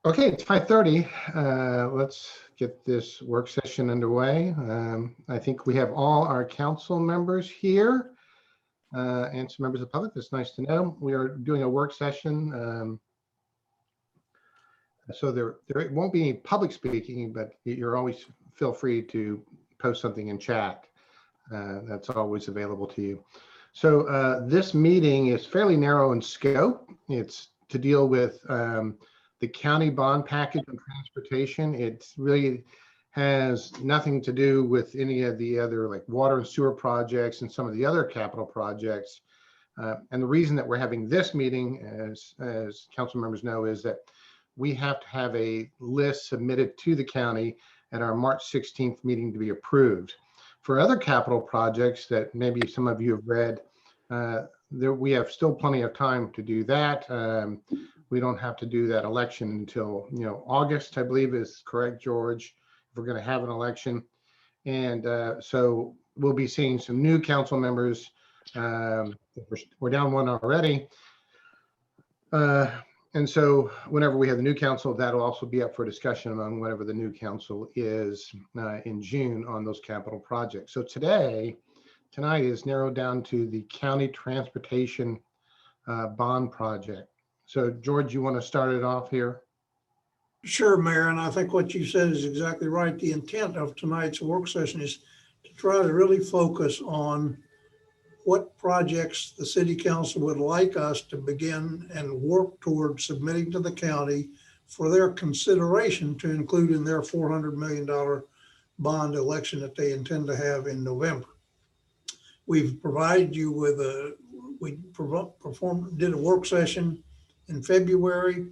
Okay, it's 5:30. Let's get this work session underway. I think we have all our council members here and some members of the public. That's nice to know. We are doing a work session. So there won't be any public speaking, but you're always feel free to post something in chat. That's always available to you. So this meeting is fairly narrow in scope. It's to deal with the county bond package on transportation. It really has nothing to do with any of the other like water and sewer projects and some of the other capital projects. And the reason that we're having this meeting, as council members know, is that we have to have a list submitted to the county at our March 16th meeting to be approved. For other capital projects that maybe some of you have read, we have still plenty of time to do that. We don't have to do that election until August, I believe is correct, George, if we're going to have an election. And so we'll be seeing some new council members. We're down one already. And so whenever we have the new council, that'll also be up for discussion among whatever the new council is in June on those capital projects. So tonight is narrowed down to the county transportation bond project. So George, you want to start it off here? Sure, Mayor, and I think what you said is exactly right. The intent of tonight's work session is to try to really focus on what projects the city council would like us to begin and work toward submitting to the county for their consideration to include in their $400 million bond election that they intend to have in November. We've provided you with did a work session in February,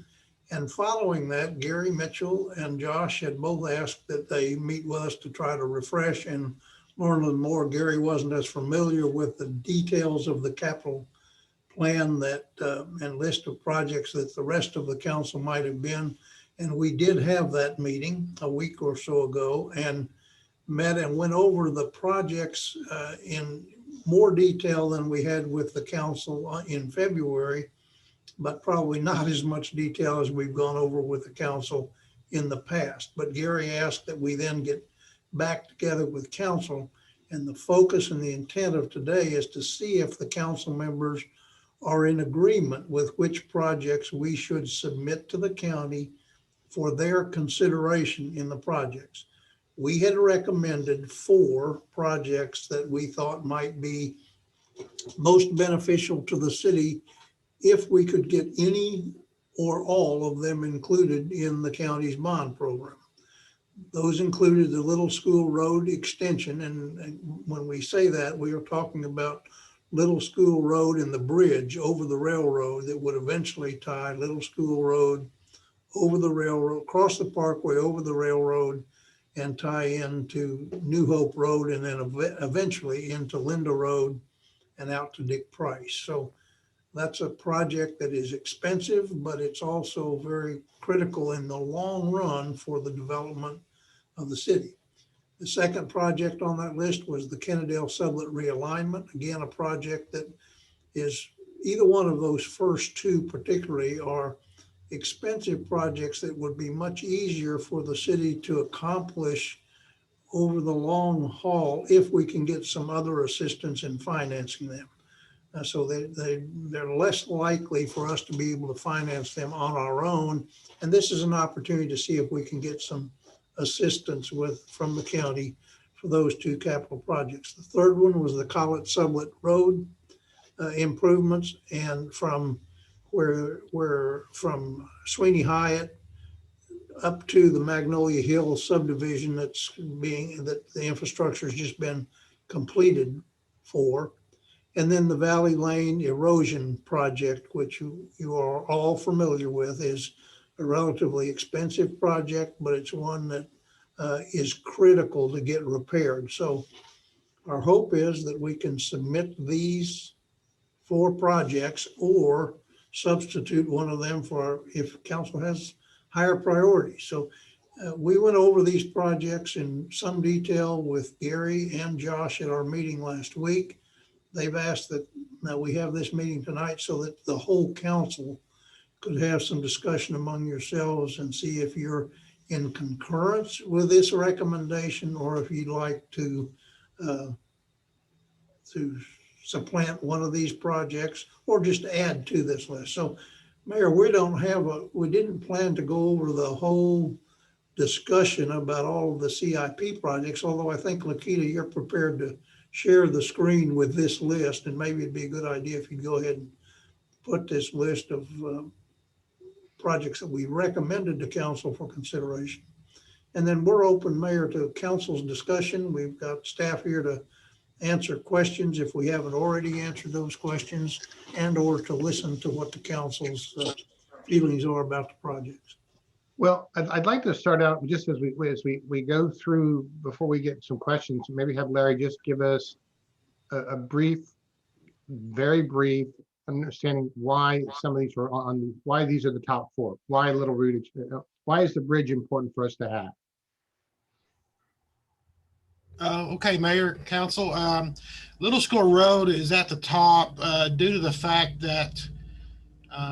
and following that, Gary Mitchell and Josh had both asked that they meet with us to try to refresh and learn a little more. Gary wasn't as familiar with the details of the capital plan and list of projects that the rest of the council might have been. And we did have that meeting a week or so ago and met and went over the projects in more detail than we had with the council in February, but probably not as much detail as we've gone over with the council in the past. But Gary asked that we then get back together with council, and the focus and the intent of today is to see if the council members are in agreement with which projects we should submit to the county for their consideration in the projects. We had recommended 4 projects that we thought might be most beneficial to the city if we could get any or all of them included in the county's bond program. Those included the Little School Road extension. And when we say that, we are talking about Little School Road and the bridge over the railroad that would eventually tie Little School Road over the railroad, across the parkway over the railroad, and tie into New Hope Road, and then eventually into Linda Road and out to Dick Price. So that's a project that is expensive, but it's also very critical in the long run for the development of the city. The second project on that list was the Kennedale Sublet realignment. Again, a project that is, either one of those first 2 particularly are expensive projects that would be much easier for the city to accomplish over the long haul if we can get some other assistance in financing them. So they're less likely for us to be able to finance them on our own. And this is an opportunity to see if we can get some assistance from the county for those 2 capital projects. The third one was the Collett Sublet Road improvements, and from from Sweeney Hyatt up to the Magnolia Hill subdivision that the infrastructure has just been completed for. And then the Valley Lane erosion project, which you are all familiar with, is a relatively expensive project, but it's one that is critical to get repaired. So our hope is that we can submit these 4 projects or substitute one of them for if council has higher priorities. So we went over these projects in some detail with Gary and Josh at our meeting last week. They've asked that we have this meeting tonight so that the whole council could have some discussion among yourselves and see if you're in concurrence with this recommendation, or if you'd like uh, to supplant one of these projects or just add to this list. So Mayor, we didn't plan to go over the whole discussion about all of the CIP projects, although I think, Lakita, you're prepared to share the screen with this list, and maybe it'd be a good idea if you go ahead and put this list of projects that we recommended to council for consideration. And then we're open, Mayor, to council's discussion. We've got staff here to answer questions if we haven't already answered those questions, and or to listen to what the council's feelings are about the projects. Well, I'd like to start out just as we go through, before we get some questions, maybe have Larry just give us a brief, very brief understanding why some of these are on, why these are the top four, why Little Root, why is the bridge important for us to have? Okay, Mayor, Council. Little School Road is at the top due to the fact that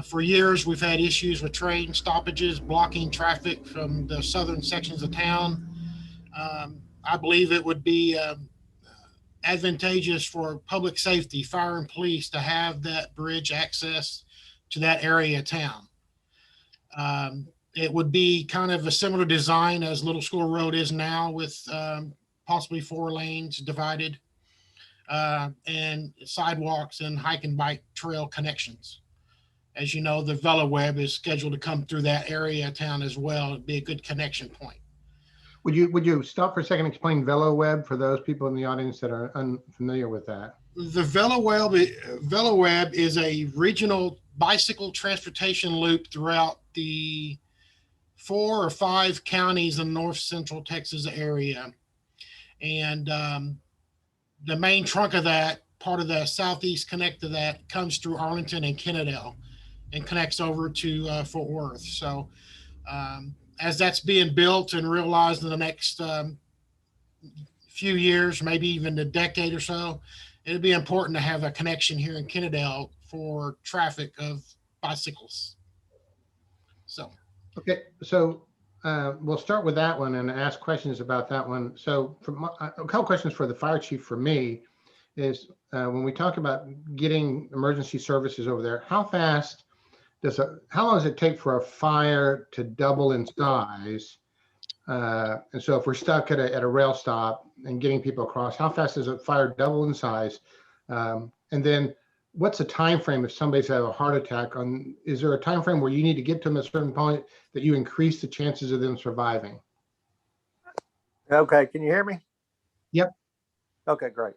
for years we've had issues with train stoppages blocking traffic from the southern sections of town. I believe it would be advantageous for public safety, fire and police to have that bridge access to that area of town. It would be kind of a similar design as Little School Road is now, with possibly 4 lanes divided and sidewalks and hike and bike trail connections. As you know, the VeloWeb is scheduled to come through that area of town as well. It'd be a good connection point. Would you stop for a second and explain VeloWeb for those people in the audience that are unfamiliar with that? The VeloWeb is a regional bicycle transportation loop throughout the 4 or 5 counties in north central Texas area. And the main trunk of that, part of the southeast connect to that, comes through Arlington and Kennedale and connects over to Fort Worth. So as that's being built and realized in the next few years, maybe even a decade or so, it'd be important to have a connection here in Kennedale for traffic of bicycles. So. Okay, so we'll start with that one and ask questions about that one. So a couple questions for the fire chief for me is when we talk about getting emergency services over there, how long does it take for a fire to double in size? And so if we're stuck at a rail stop and getting people across, how fast does a fire double in size? And then what's the time frame if somebody's had a heart attack? Is there a time frame where you need to get to them at a certain point that you increase the chances of them surviving? Okay, can you hear me? Yep. Okay, great.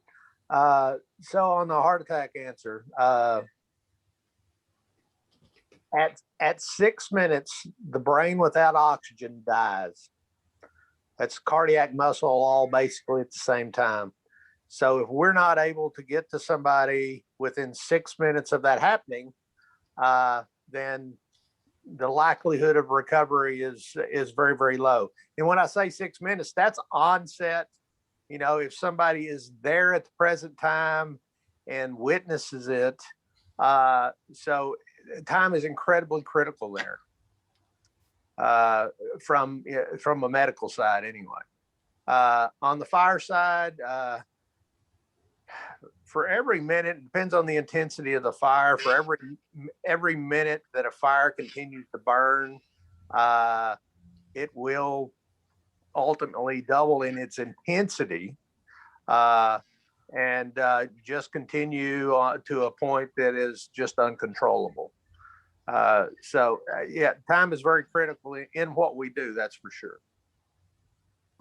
So on the heart attack answer, at 6 minutes, the brain without oxygen dies. That's cardiac muscle all basically at the same time. So if we're not able to get to somebody within 6 minutes of that happening, then the likelihood of recovery is very, very low. And when I say 6 minutes, that's onset. You know, if somebody is there at the present time and witnesses it, so time is incredibly critical there from a medical side anyway. On the fire side, for every minute, it depends on the intensity of the fire. For every minute that a fire continues to burn, it will ultimately double in its intensity and just continue to a point that is just uncontrollable. Yeah, time is very critical in what we do, that's for sure.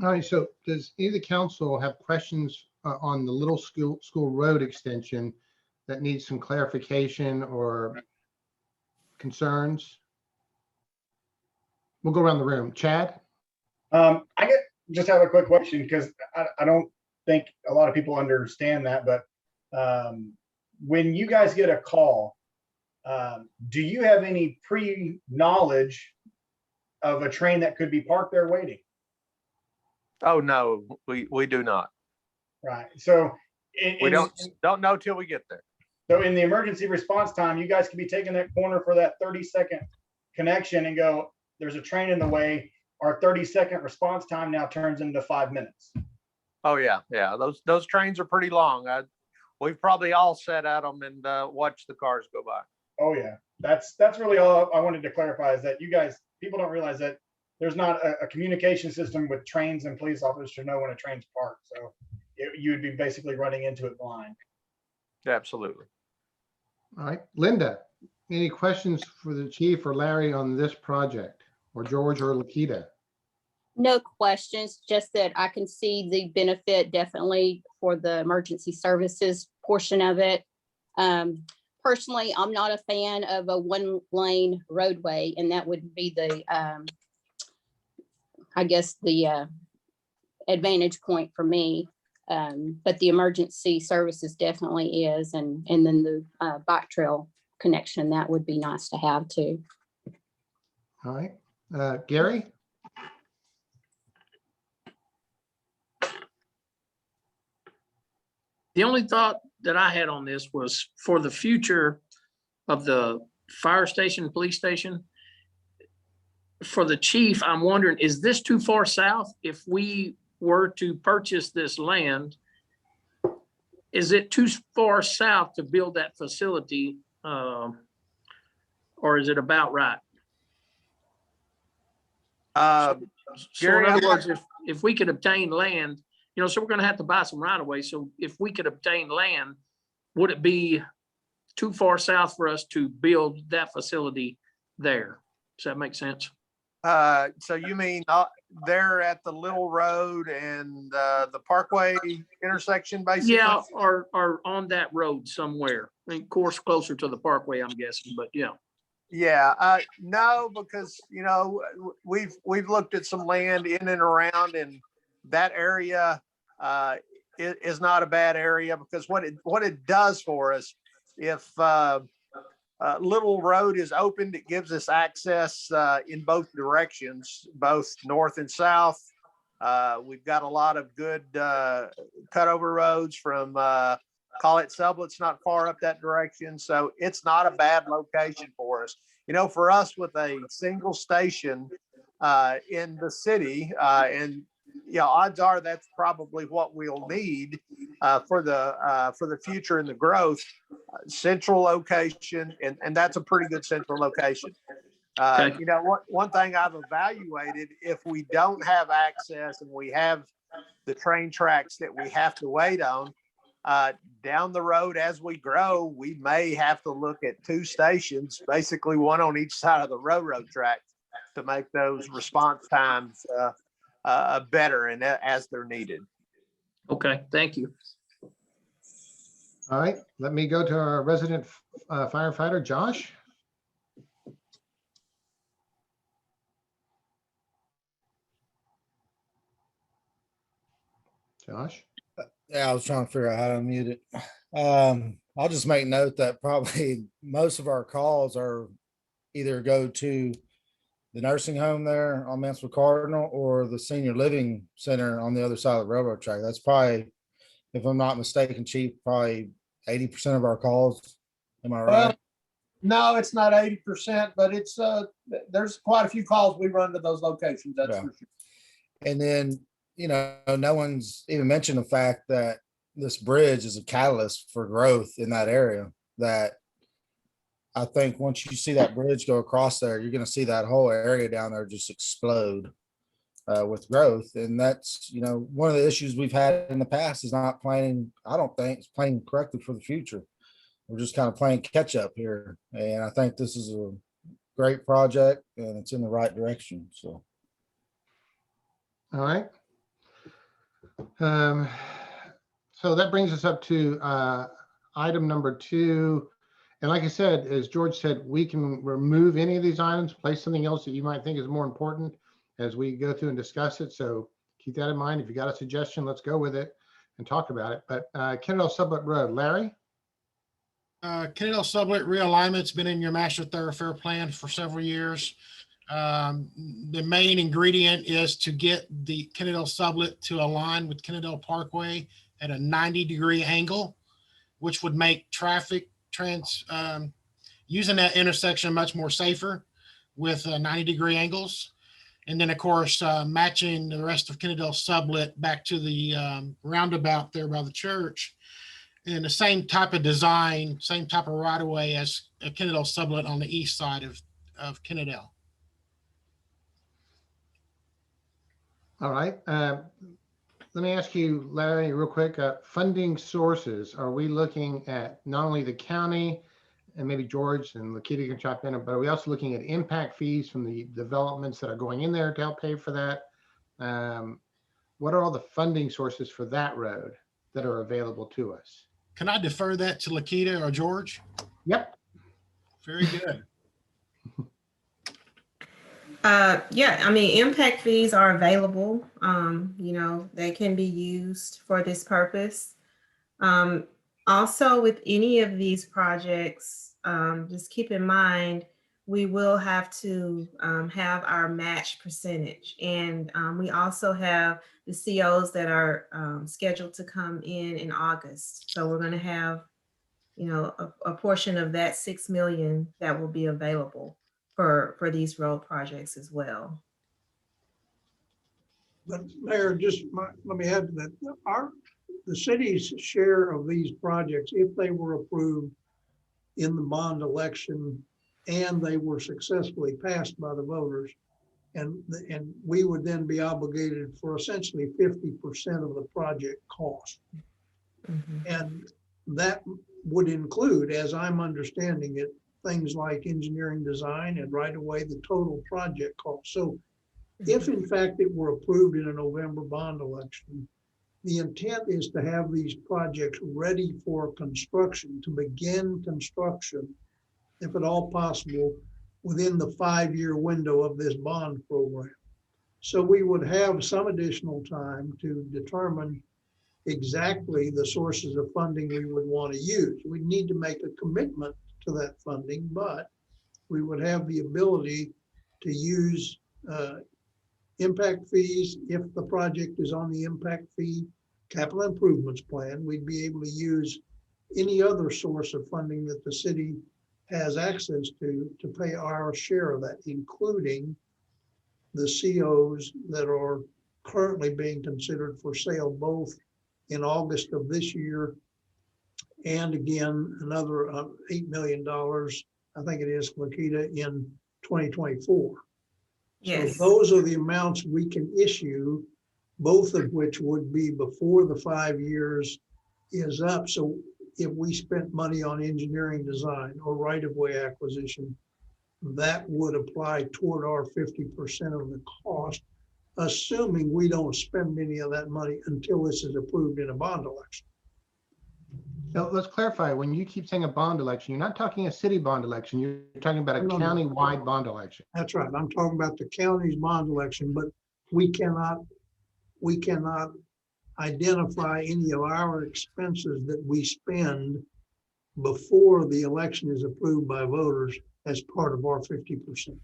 All right, so does either council have questions on the Little School Road extension that needs some clarification or concerns? We'll go around the room. Chad? Just have a quick question because I don't think a lot of people understand that, but when you guys get a call, do you have any pre-knowledge of a train that could be parked there waiting? Oh, no, we do not. Right. So we don't know till we get there. So in the emergency response time, you guys could be taking that corner for that 30-second connection and go, there's a train in the way, our 30-second response time now turns into 5 minutes. Oh, yeah, yeah. Those trains are pretty long. We've probably all sat at them and watched the cars go by. Oh yeah, that's really all I wanted to clarify, is that people don't realize that there's not a communication system with trains and police officers to know when a train's parked. So you would be basically running into it blind. Absolutely. All right, Linda, any questions for the chief or Larry on this project, or George or Lakita? No questions, just that I can see the benefit definitely for the emergency services portion of it. Personally, I'm not a fan of a one-lane roadway, and that would be the, I guess, the advantage point for me. But the emergency services definitely is, and then the bike trail connection, that would be nice to have too. All right, Gary? The only thought that I had on this was for the future of the fire station, police station. For the chief, I'm wondering, is this too far south? If we were to purchase this land, is it too far south to build that facility? Or is it about right? So in other words, if we could obtain land, so we're going to have to buy some right away. So if we could obtain land, would it be too far south for us to build that facility there? Does that make sense? So you mean there at the Little Road and the Parkway intersection, basically? Yeah, or on that road somewhere. I mean, of course, closer to the Parkway, I'm guessing, but yeah. Yeah, no, because we've looked at some land in and around, and that area is not a bad area, because what it does for us, if Little Road is opened, it gives us access in both directions, both north and south. We've got a lot of good cutover roads from call it Sublet's not far up that direction. So it's not a bad location for us. For us with a single station in the city, and odds are that's probably what we'll need for the future and the growth. Central location, and that's a pretty good central location. Okay. One thing I've evaluated, if we don't have access and we have the train tracks that we have to wait on, down the road as we grow, we may have to look at 2 stations, basically one on each side of the railroad track, to make those response times better and as they're needed. Okay, thank you. All right, let me go to our resident firefighter, Josh. Josh? Yeah, I was trying to figure out how to mute it. I'll just make note that probably most of our calls are either go to the nursing home there on Mansfield Cardinal or the senior living center on the other side of the railroad track. That's probably, if I'm not mistaken, Chief, probably 80% of our calls. Am I right? No, it's not 80%, but it's there's quite a few calls we run to those locations. That's Yeah. for sure. And then, no one's even mentioned the fact that this bridge is a catalyst for growth in that area. That I think once you see that bridge go across there, you're going to see that whole area down there just explode with growth. And that's, one of the issues we've had in the past is not planning. I don't think it's planning correctly for the future. We're just kind of playing catch up here. And I think this is a great project and it's in the right direction. So. All right. So that brings us up to item number 2. And like I said, as George said, we can remove any of these items, place something else that you might think is more important as we go through and discuss it. So keep that in mind. If you got a suggestion, let's go with it and talk about it. But Kennedale Sublet Road, Larry? Kennedale Sublet realignment's been in your master thoroughfare plan for several years. The main ingredient is to get the Kennedale Sublet to align with Kennedale Parkway at a 90-degree angle, which would make traffic using that intersection much more safer. with 90-degree angles. And then, of course, matching the rest of Kennedale sublet back to the roundabout there by the church. And the same type of design, same type of right of way as a Kennedale sublet on the east side of Kennedale. All right. Let me ask you, Larry, real quick, funding sources. Are we looking at not only the county, and maybe George and Lakita can chime in, but are we also looking at impact fees from the developments that are going in there to help pay for that? What are all the funding sources for that road that are available to us? Can I defer that to Lakita or George? Yep. Very good. Yeah, I mean, impact fees are available. You know, they can be used for this purpose. Also, with any of these projects, just keep in mind, we will have to have our match percentage. And we also have the COs that are scheduled to come in August. So we're going to have, you know, a portion of that 6 million that will be available for these road projects as well. But Mayor, let me add to that. The city's share of these projects, if they were approved in the bond election and they were successfully passed by the voters, and we would then be obligated for essentially 50% of the project cost. Mm-hmm. And that would include, as I'm understanding it, things like engineering design and right away the total project cost. So if in fact it were approved in a November bond election, the intent is to have these projects ready for construction, to begin construction, if at all possible, within the 5-year window of this bond program. So we would have some additional time to determine exactly the sources of funding we would want to use. We need to make a commitment to that funding, but we would have the ability to use impact fees. If the project is on the impact fee capital improvements plan, we'd be able to use any other source of funding that the city has access to pay our share of that, including the COs that are currently being considered for sale, both in August of this year and again, another $8 million, I think it is, Lakita, in 2024. Yes. So those are the amounts we can issue, both of which would be before the 5 years is up. So if we spent money on engineering design or right-of-way acquisition, that would apply toward our 50% of the cost, assuming we don't spend any of that money until this is approved in a bond election. Now, let's clarify, when you keep saying a bond election, you're not talking a city bond election, you're talking about a No. county-wide bond election. That's right. I'm talking about the county's bond election, but we cannot identify any of our expenses that we spend before the election is approved by voters as part of our 50%.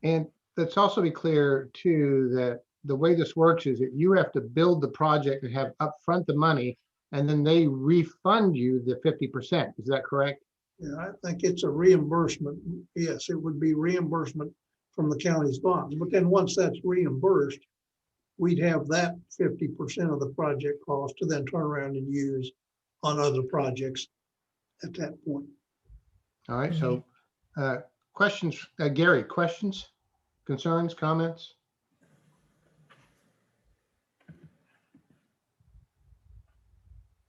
And let's also be clear too, that the way this works is that you have to build the project and have upfront the money, and then they refund you the 50%. Is that correct? Yeah, I think it's a reimbursement. Yes, it would be reimbursement from the county's bonds. But then once that's reimbursed, we'd have that 50% of the project cost to then turn around and use on other projects at that point. All right, so questions, Gary, questions, concerns, comments?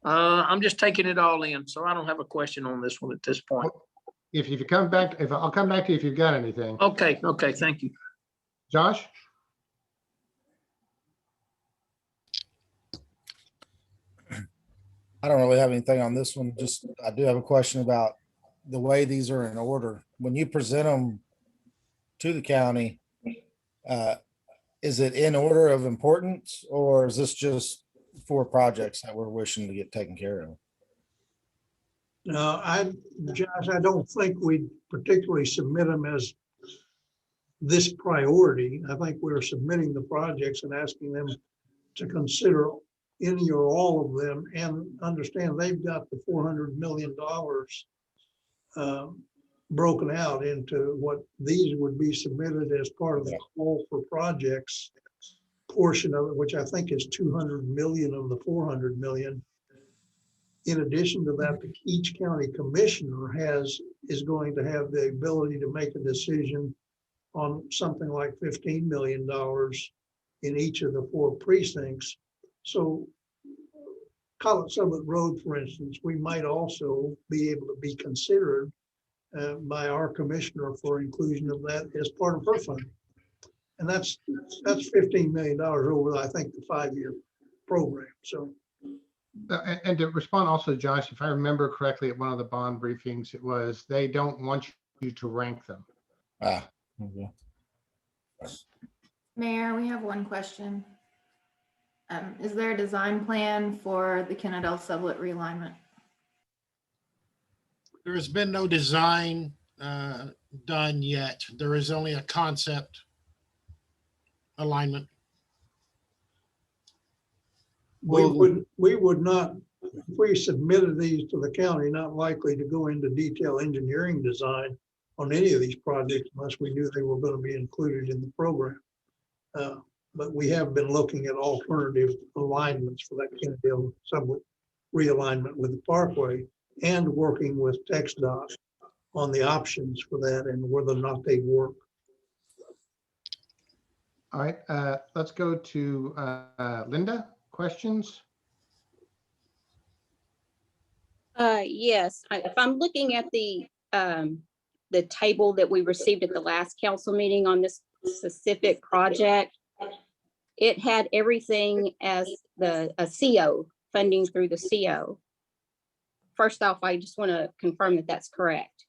I'm just taking it all in, so I don't have a question on this one at this point. If you come back, I'll come back to you if you've got anything. Okay, thank you. Josh? I don't really have anything on this one. Just, I do have a question about the way these are in order. When you present them to the county, is it in order of importance, or is this just 4 projects that we're wishing to get taken care of? No, Josh, I don't think we'd particularly submit them as this priority. I think we're submitting the projects and asking them to consider any or all of them and understand they've got the $400 million broken out into what these would be submitted as part of the call for projects portion of it, which I think is 200 million of the 400 million. In addition to that, each county commissioner is going to have the ability to make a decision on something like $15 million in each of the 4 precincts. So College Summit Road, for instance, we might also be able to be considered by our commissioner for inclusion of that as part of her funding. And that's $15 million over, I think, the 5-year program. So. And to respond also, Josh, if I remember correctly, at one of the bond briefings, it was they don't want you to rank them. Okay. Mayor, we have one question. Is there a design plan for the Kennedale sublet realignment? There has been no design done yet. There is only a concept alignment. We would not, if we submitted these to the county, not likely to go into detailed engineering design on any of these projects unless we knew they were going to be included in the program. But we have been looking at alternative alignments for that Kennedale sublet realignment with the Parkway and working with TxDOT on the options for that and whether or not they work. All right, let's go to Linda. Questions? Yes, if I'm looking at the table that we received at the last council meeting on this specific project, it had everything as a CO, funding through the CO. First off, I just want to confirm that that's correct.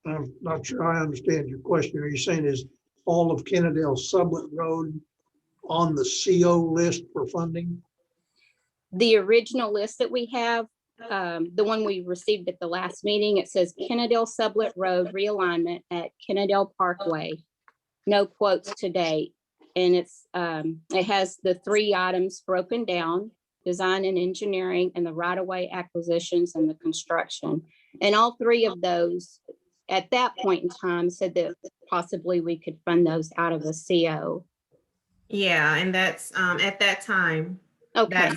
I'm not sure I understand your question. Are you saying is all of Kennedale Sublet Road on the CO list for funding? The original list that we have, the one we received at the last meeting, it says Kennedale Sublet Road realignment at Kennedale Parkway. No quotes to date. And it has the 3 items broken down: design and engineering, and the right-of-way acquisitions and the construction. And all 3 of those at that point in time said that possibly we could fund those out of the CO. Yeah, and that's at that time. Okay.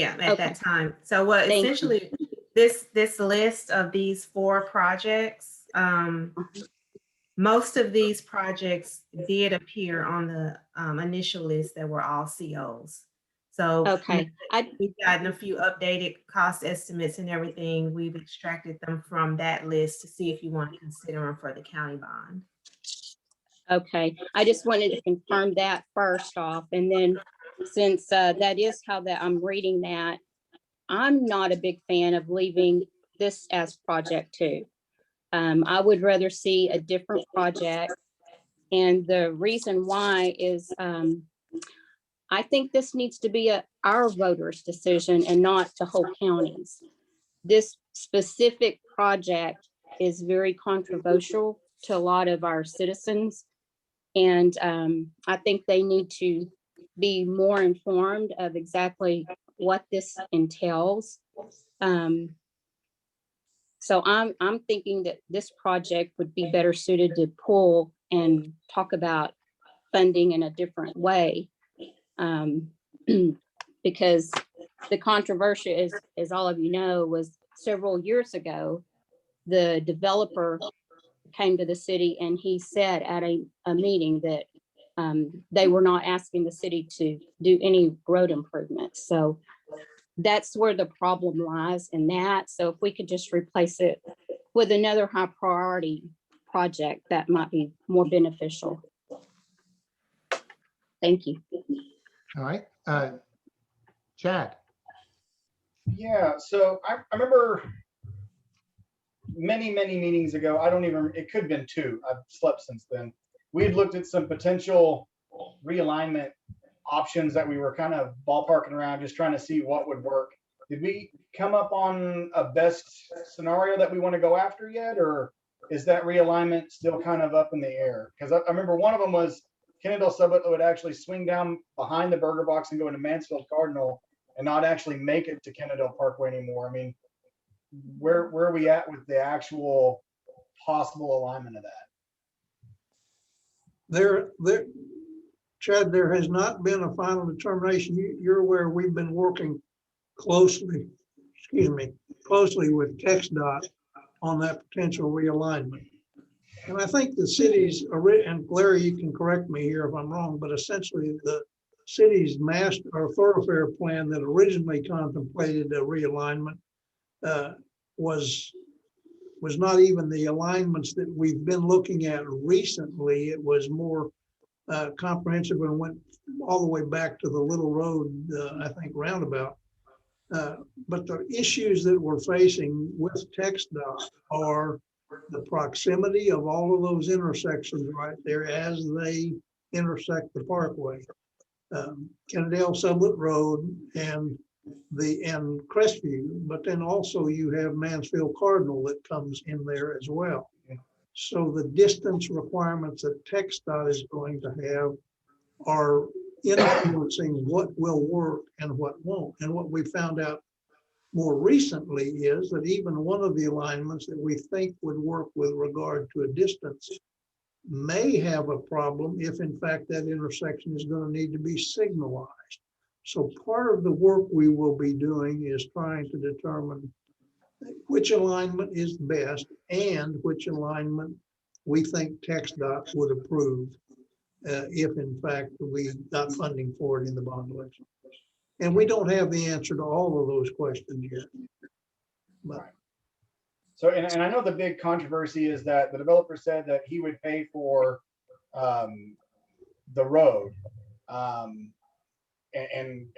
At that time. So what essentially this list of these 4 projects, most of these projects did appear on the initial list that were all COs. So okay, we've gotten a few updated cost estimates and everything. We've extracted them from that list to see if you want to consider them for the county bond. Okay, I just wanted to confirm that first off, and then since that is how that I'm reading that, I'm not a big fan of leaving this as project 2. I would rather see a different project, and the reason why is I think this needs to be our voters' decision and not the whole county's. This specific project is very controversial to a lot of our citizens. And I think they need to be more informed of exactly what this entails. So I'm thinking that this project would be better suited to pull and talk about funding in a different way. Because the controversy is, as all of you know, was several years ago, the developer came to the city and he said at a meeting that they were not asking the city to do any road improvements. So that's where the problem lies in that. So if we could just replace it with another high priority project, that might be more beneficial. Thank you. All right, Chad. Yeah, so I remember many meetings ago, it could have been 2, I've slept since then. We had looked at some potential realignment options that we were kind of ballparking around, just trying to see what would work. Did we come up on a best scenario that we want to go after yet, or is that realignment still kind of up in the air? Because I remember one of them was Kennedale Sublet would actually swing down behind the Burger Box and go into Mansfield Cardinal and not actually make it to Kennedale Parkway anymore. I mean, where are we at with the actual possible alignment of that? Chad, there has not been a final determination. You're aware we've been working closely with TxDOT on that potential realignment. And I think the city's, and Larry, you can correct me here if I'm wrong, but essentially the city's master or thoroughfare plan that originally contemplated a realignment was not even the alignments that we've been looking at recently. It was more comprehensive and went all the way back to the Little Road, I think, roundabout. But the issues that we're facing with TxDOT are the proximity of all of those intersections right there as they intersect the parkway. Kennedale Sublet Road and Crestview, but then also you have Mansfield Cardinal that comes in there as well. So the distance requirements that TxDOT is going to have are influencing what will work and what won't. And what we found out more recently is that even one of the alignments that we think would work with regard to a distance may have a problem if in fact that intersection is going to need to be signalized. So part of the work we will be doing is trying to determine which alignment is best and which alignment we think TxDOT would approve if in fact we got funding for it in the bond election. And we don't have the answer to all of those questions yet. But So, and I know the big controversy is that the developer said that he would pay for the road. And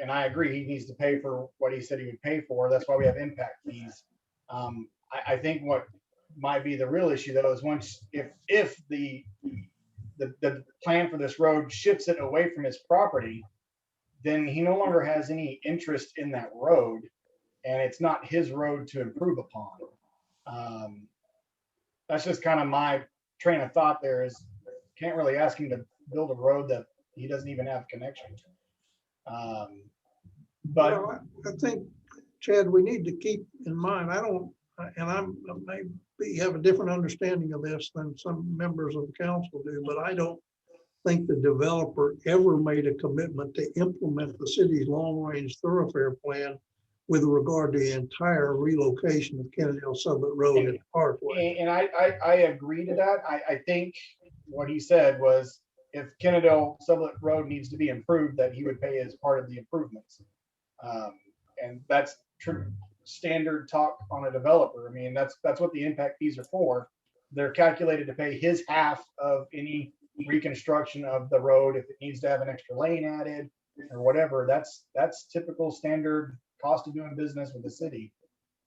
I agree, he needs to pay for what he said he would pay for. That's why we have impact fees. I think what might be the real issue though is if the plan for this road shifts it away from his property, then he no longer has any interest in that road, and it's not his road to improve upon. That's just kind of my train of thought there is can't really ask him to build a road that he doesn't even have connection to. But you know, I think, Chad, we need to keep in mind, I maybe have a different understanding of this than some members of the council do, but I don't think the developer ever made a commitment to implement the city's long-range thoroughfare plan with regard to the entire relocation of Kennedale Sublet Road and Parkway. And I agree to that. I think what he said was if Kennedale Sublet Road needs to be improved, that he would pay as part of the improvements. And that's true standard talk on a developer. I mean, that's what the impact fees are for. They're calculated to pay his half of any reconstruction of the road if it needs to have an extra lane added or whatever. That's typical standard cost of doing business with the city.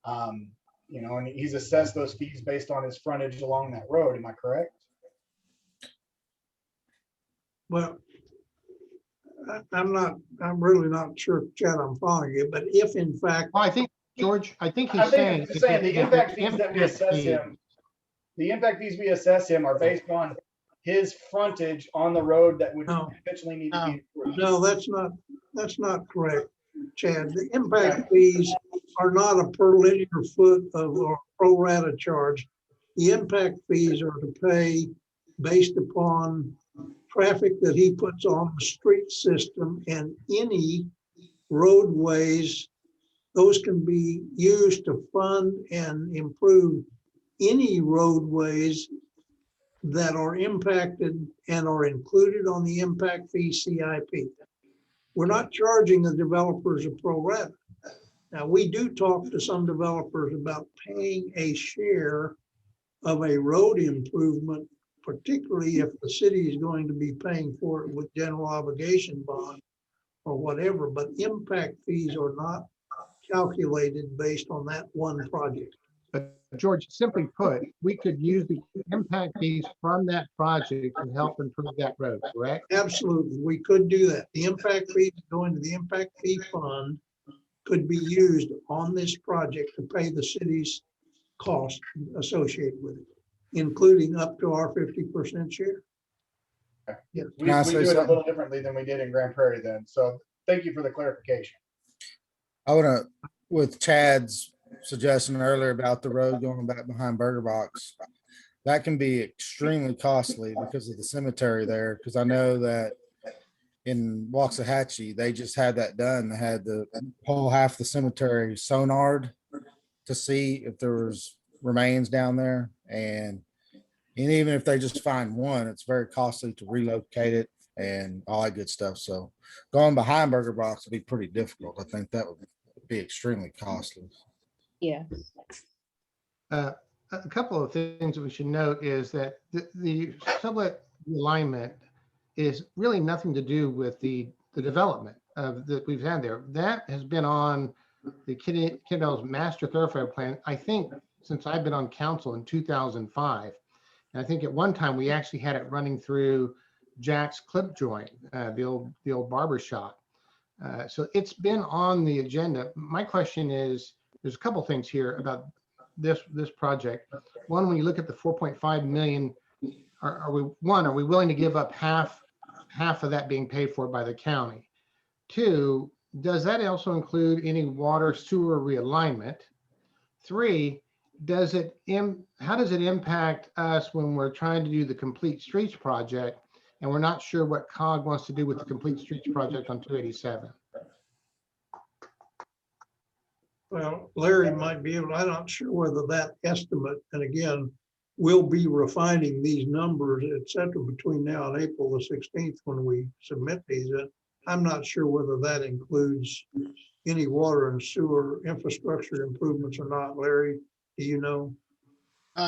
You know, and he's assessed those fees based on his frontage along that road. Am I correct? Well, I'm really not sure, Chad, I'm following you, but if in fact. Well, I think, George, I think he's I saying. think the impact fees that we assess him, the impact fees we assess him are based on his frontage on the road that would eventually need to be improved. No, that's not correct, Chad. The impact fees are not a per linear foot of or pro rata charge. The impact fees are to pay based upon traffic that he puts on the street system, and any roadways, those can be used to fund and improve any roadways that are impacted and are included on the impact fee CIP. We're not charging the developers a pro rata. Now, we do talk to some developers about paying a share of a road improvement, particularly if the city is going to be paying for it with general obligation bond or whatever, but impact fees are not calculated based on that one project. But George, simply put, we could use the impact fees from that project to help improve that road, correct? Absolutely, we could do that. The impact fees going to the impact fee fund could be used on this project to pay the city's cost associated with it, including up to our 50% share. Yeah, we Can I do say it a something? little differently than we did in Grand Prairie then. So thank you for the clarification. I want to, with Chad's suggestion earlier about the road going back behind Burger Box, that can be extremely costly because of the cemetery there. Because I know that in Waxahachie, they just had that done. They had the whole half the cemetery sonared to see if there was remains down there. And even if they just find one, it's very costly to relocate it and all that good stuff. So going behind Burger Box would be pretty difficult. I think that would be extremely costly. Yeah. A couple of things that we should note is that the sublet alignment is really nothing to do with the development that we've had there. That has been on the Kidell's master thoroughfare plan, I think, since I've been on council in 2005. And I think at one time we actually had it running through Jack's Clip Joint, the old barber shop. So it's been on the agenda. My question is, there's a couple things here about this project. One, when you look at the 4.5 million, are we willing to give up half of that being paid for by the county? Two, does that also include any water sewer realignment? Three, how does it impact us when we're trying to do the Complete Streets project and we're not sure what COG wants to do with the Complete Streets project on 287? Well, Larry might be able, I'm not sure whether that estimate, and again, we'll be refining these numbers, et cetera, between now and April the 16th when we submit these. I'm not sure whether that includes any water and sewer infrastructure improvements or not. Larry, do you know?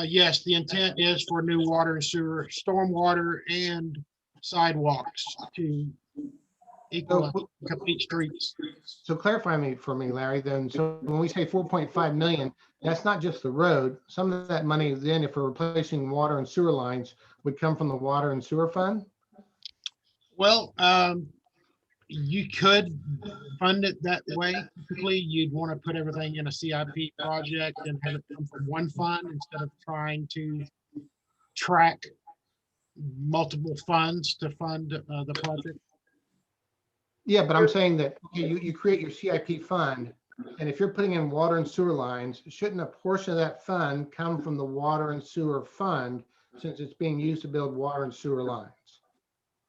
Yes, the intent is for new water and sewer, stormwater and sidewalks to equal Complete Streets. So clarify for me, Larry, then, so when we say 4.5 million, that's not just the road. Some of that money then, if we're replacing water and sewer lines, would come from the water and sewer fund? Well, you could fund it that way. Typically, you'd want to put everything in a CIP project and have it come from one fund instead of trying to track multiple funds to fund the project. Yeah, but I'm saying that you create your CIP fund, and if you're putting in water and sewer lines, shouldn't a portion of that fund come from the water and sewer fund since it's being used to build water and sewer lines?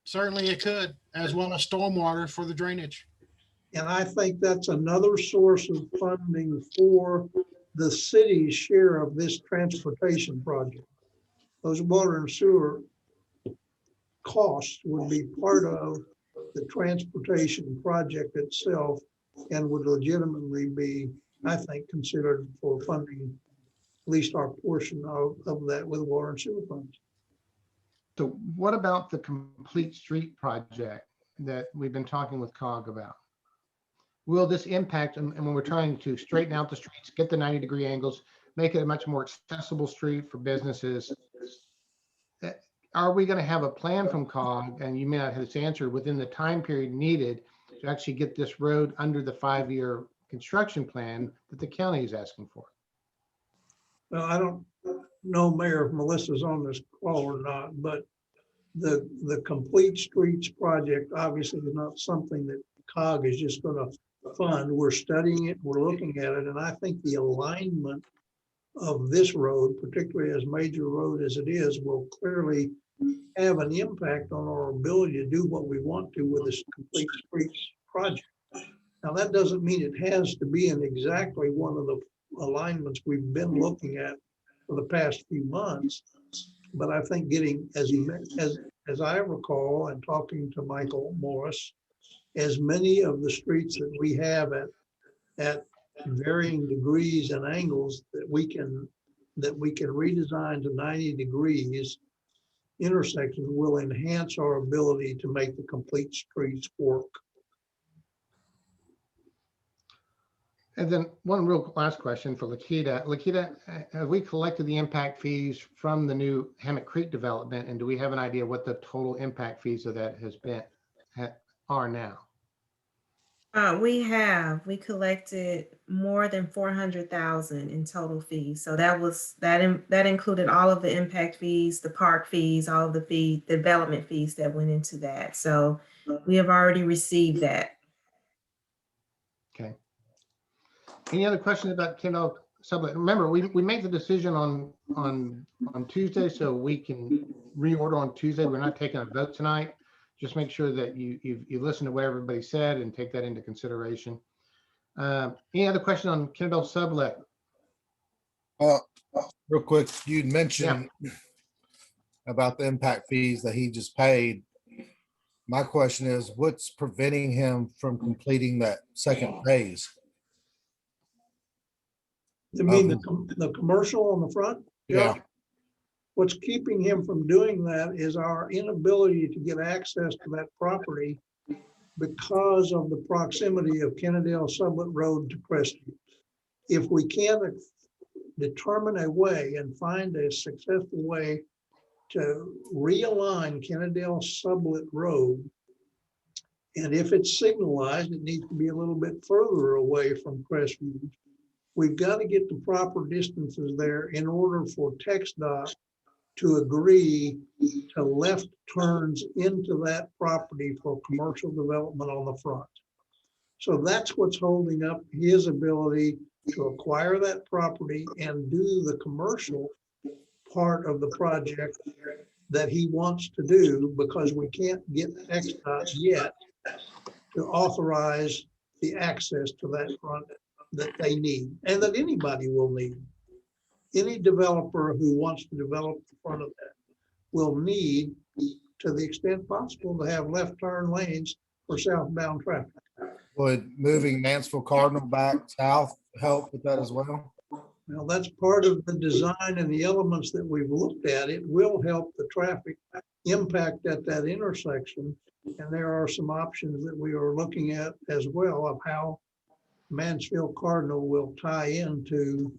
Certainly it could, as well as stormwater for the drainage. And I think that's another source of funding for the city's share of this transportation project. Those water and sewer costs would be part of the transportation project itself and would legitimately be, I think, considered for funding at least our portion of that with water and sewer funds. So what about the Complete Street project that we've been talking with COG about? Will this impact, and when we're trying to straighten out the streets, get the 90-degree angles, make it a much more accessible street for businesses, are we going to have a plan from COG, and you may not have this answer, within the time period needed to actually get this road under the 5-year construction plan that the county is asking for? Well, I don't know, Mayor, if Melissa's on this call or not, but the Complete Streets project obviously is not something that COG is just going to fund. We're studying it, we're looking at it, and I think the alignment of this road, particularly as major road as it is, will clearly have an impact on our ability to do what we want to with this Complete Streets project. Now, that doesn't mean it has to be in exactly one of the alignments we've been looking at for the past few months, but I think getting, as I recall, and talking to Michael Morris, as many of the streets that we have at varying degrees and angles that we can redesign to 90 degrees intersections will enhance our ability to make the Complete Streets work. And then one real last question for Lakita. Lakita, have we collected the impact fees from the new Hammock Creek development, and do we have an idea what the total impact fees of that are now? We collected more than 400,000 in total fees. So that included all of the impact fees, the park fees, all of the development fees that went into that. So we have already received that. Okay. Any other questions about Kendall Sublet, remember, we made the decision on Tuesday, so we can reorder on Tuesday. We're not taking a vote tonight. Just make sure that you listen to what everybody said and take that into consideration. Any other question on Kennedale Sublet? Real quick, you'd mentioned about the impact fees that he just paid. My question is, what's preventing him from completing that second phase? You mean the commercial on the front? Yeah. What's keeping him from doing that is our inability to get access to that property because of the proximity of Kennedale Sublet Road to Crestview. If we can't determine a way and find a successful way to realign Kennedale Sublet Road, and if it's signalized, it needs to be a little bit further away from Crestview. We've got to get the proper distances there in order for TxDOT to agree to left turns into that property for commercial development on the front. So that's what's holding up his ability to acquire that property and do the commercial part of the project that he wants to do, because we can't get TxDOT yet to authorize the access to that front that they need, and that anybody will need. Any developer who wants to develop the front of that will need, to the extent possible, to have left turn lanes for southbound traffic. Would moving Mansfield Cardinal back south help with that as well? Now, that's part of the design and the elements that we've looked at. It will help the traffic impact at that intersection. And there are some options that we are looking at as well of how Mansfield Cardinal will tie into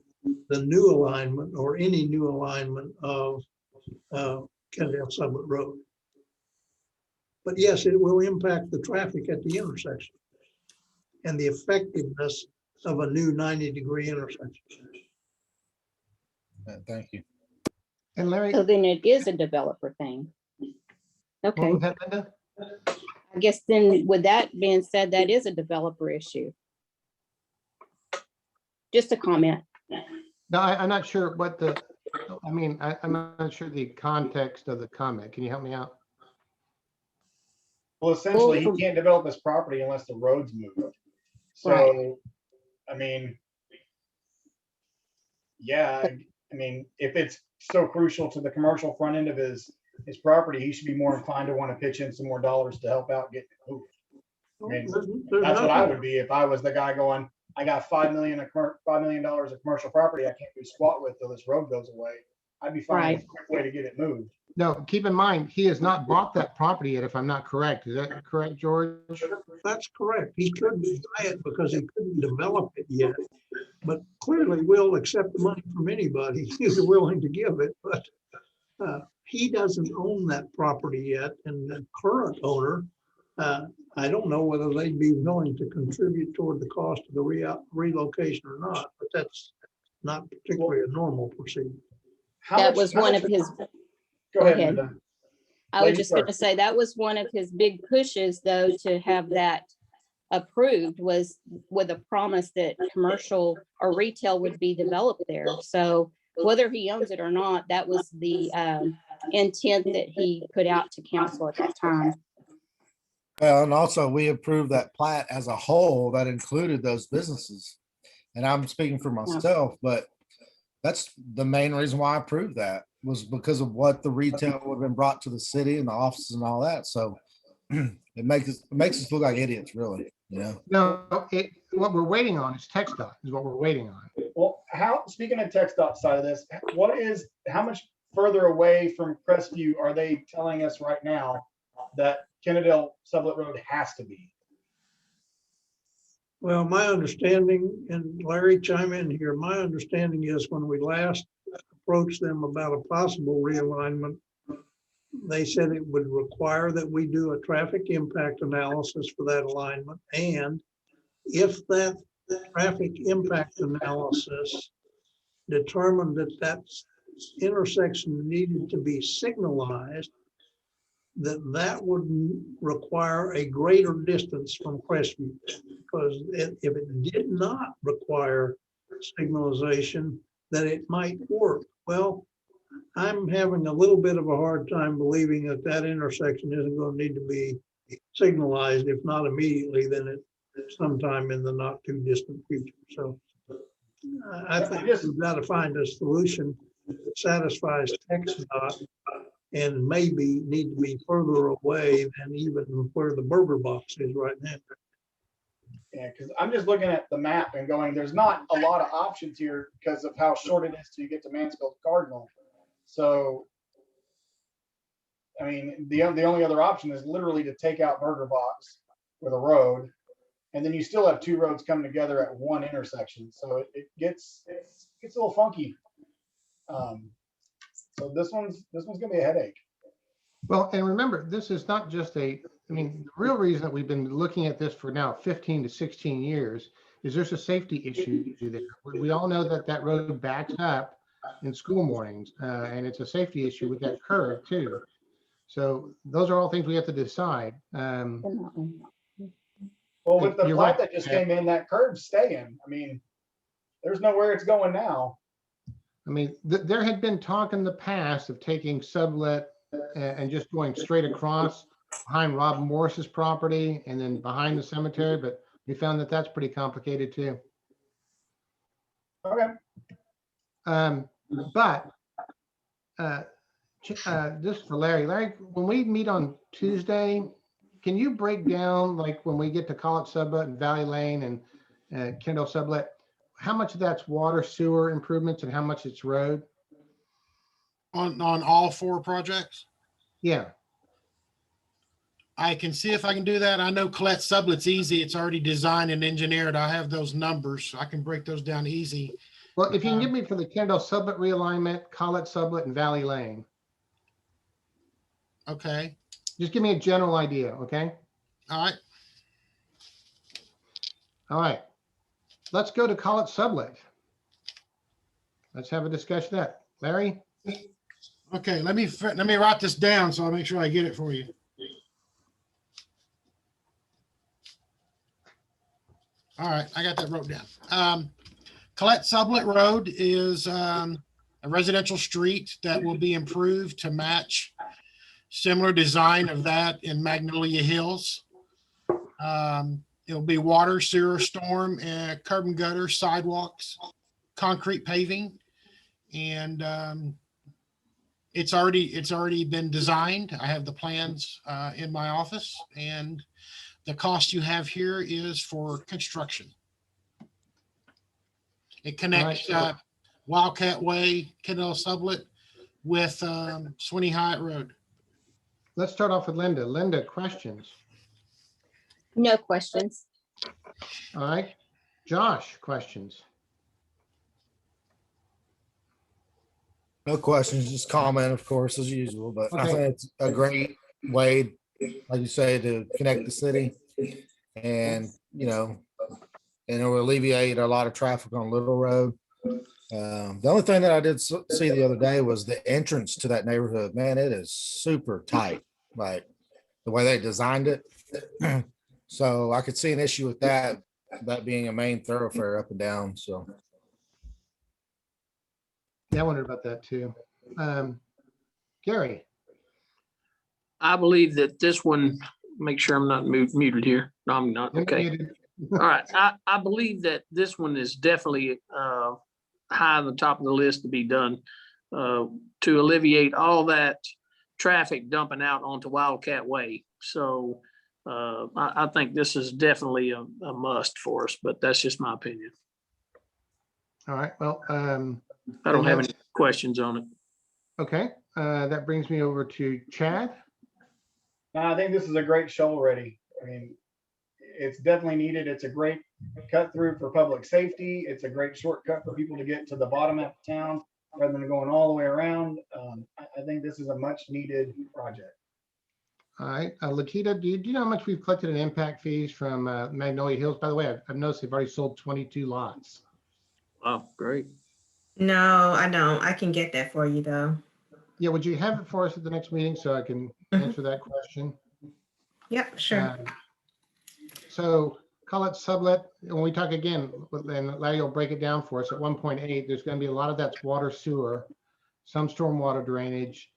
the new alignment or any new alignment of Kennedale Sublet Road. But yes, it will impact the traffic at the intersection and the effectiveness of a new 90-degree intersection. Thank you. And Larry, So then it is a developer thing. what Okay, was that, Linda? I guess then with that being said, that is a developer issue. Just a comment. No, I'm not sure what I'm not sure the context of the comment. Can you help me out? Well, essentially, he can't develop his property unless the road's moved. So, Right. I mean, yeah, I mean, if it's so crucial to the commercial front end of his property, he should be more inclined to want to pitch in some more dollars to help out get it moved. I mean, that's what I would be if I was the guy going, I got $5 million of commercial property I can't do squat with till this road goes away. I'd be finding a quick way to get it moved. No, keep in mind, he has not bought that property yet, if I'm not correct. Is that correct, George? That's correct. He couldn't buy it because he couldn't develop it yet, but clearly will accept the money from anybody who's willing to give it. But he doesn't own that property yet, and the current owner, I don't know whether they'd be willing to contribute toward the cost of the relocation or not, but that's not particularly a normal procedure. That was one of his, Go ahead. Linda. I was Lady just going to first. say, that was one of his big pushes, though, to have that approved, was with a promise that commercial or retail would be developed there. So whether he owns it or not, that was the intent that he put out to council at that time. Well, and also we approved that plat as a whole that included those businesses. And I'm speaking for myself, but that's the main reason why I approved that, was because of what the retail would have been brought to the city and the offices and all that. So it makes us look like idiots, really. You know? No, what we're waiting on is TxDOT is what we're waiting on. Well, speaking of TxDOT side of this, how much further away from Crestview are they telling us right now that Kennedale Sublet Road has to be? Well, my understanding, and Larry, chime in here, my understanding is when we last approached them about a possible realignment, they said it would require that we do a traffic impact analysis for that alignment. And if that traffic impact analysis determined that that intersection needed to be signalized, that would require a greater distance from Crestview. Because if it did not require signalization, that it might work. Well, I'm having a little bit of a hard time believing that that intersection isn't going to need to be signalized, if not immediately, then it sometime in the not too distant future. So I think we've got to find a solution that satisfies TxDOT and maybe need to be further away than even where the burger box is right now. Yeah, because I'm just looking at the map and going, there's not a lot of options here because of how short it is till you get to Mansfield Cardinal. So, I mean, the only other option is literally to take out Burger Box with a road, and then you still have two roads coming together at one intersection. So it gets a little funky. So this one's gonna be a headache. Well, and remember, this is not just I mean, the real reason that we've been looking at this for now 15 to 16 years is there's a safety issue there. We all know that that road backs up in school mornings, and it's a safety issue with that curve too. So those are all things we have to decide. Well, with the You're plat right. that just came in, that curve's staying. I mean, there's nowhere it's going now. I mean, there had been talk in the past of taking sublet and just going straight across behind Rob Morris's property and then behind the cemetery, but we found that that's pretty complicated too. Okay. But this for Larry. Larry, when we meet on Tuesday, can you break down, like when we get to College Sublet and Valley Lane and Kendall Sublet, how much of that's water sewer improvements and how much it's road? On all 4 projects? Yeah. I can see if I can do that. I know Colette Sublet's easy. It's already designed and engineered. I have those numbers. So I can break those down easy. Well, if you can give me for the Kendall Sublet realignment, College Sublet and Valley Lane, Okay. just give me a general idea, okay? All right. All right. Let's go to College Sublet. Let's have a discussion of that. Larry? Okay. Let me write this down so I'll make sure I get it for you. All right. I got that wrote down. Colette Sublet Road is a residential street that will be improved to match similar design of that in Magnolia Hills. It'll be water, sewer, storm, and curb and gutter, sidewalks, concrete paving, and it's already been designed. I have the plans in my office, and the cost you have here is for construction. It connects Wildcat Way, Kendall Sublet with Swinney Hyatt Road. Let's start off with Linda. Linda, questions? No questions. All right. Josh, questions? No questions, just comment, of course, as usual, but I Okay. think it's a great way, like you say, to connect the city and, and it will alleviate a lot of traffic on Little Road. The only thing that I did see the other day was the entrance to that neighborhood. Man, it is super tight, like the way they designed it. So I could see an issue with that being a main thoroughfare up and down, so. Yeah, I wondered about that too. Gary? I believe that this one, make sure I'm not muted here. No, I'm not. You're Okay. muted. All right. I believe that this one is definitely high on the top of the list to be done to alleviate all that traffic dumping out onto Wildcat Way. So I think this is definitely a must for us, but that's just my opinion. All right. Well, I don't have any questions on it. okay. That brings me over to Chad. I think this is a great show already. I mean, it's definitely needed. It's a great cut through for public safety. It's a great shortcut for people to get to the bottom of town rather than going all the way around. I think this is a much needed project. All right. Lakita, do you know how much we've collected in impact fees from Magnolia Hills? By the way, I've noticed they've already sold 22 lots. Wow, great. No, I don't. I can get that for you though. Yeah, would you have it for us at the next meeting so I can answer that question? Yep, sure. So call it sublet. When we talk again, and Larry will break it down for us at 1.8, there's going to be a lot of that's water sewer, some stormwater drainage,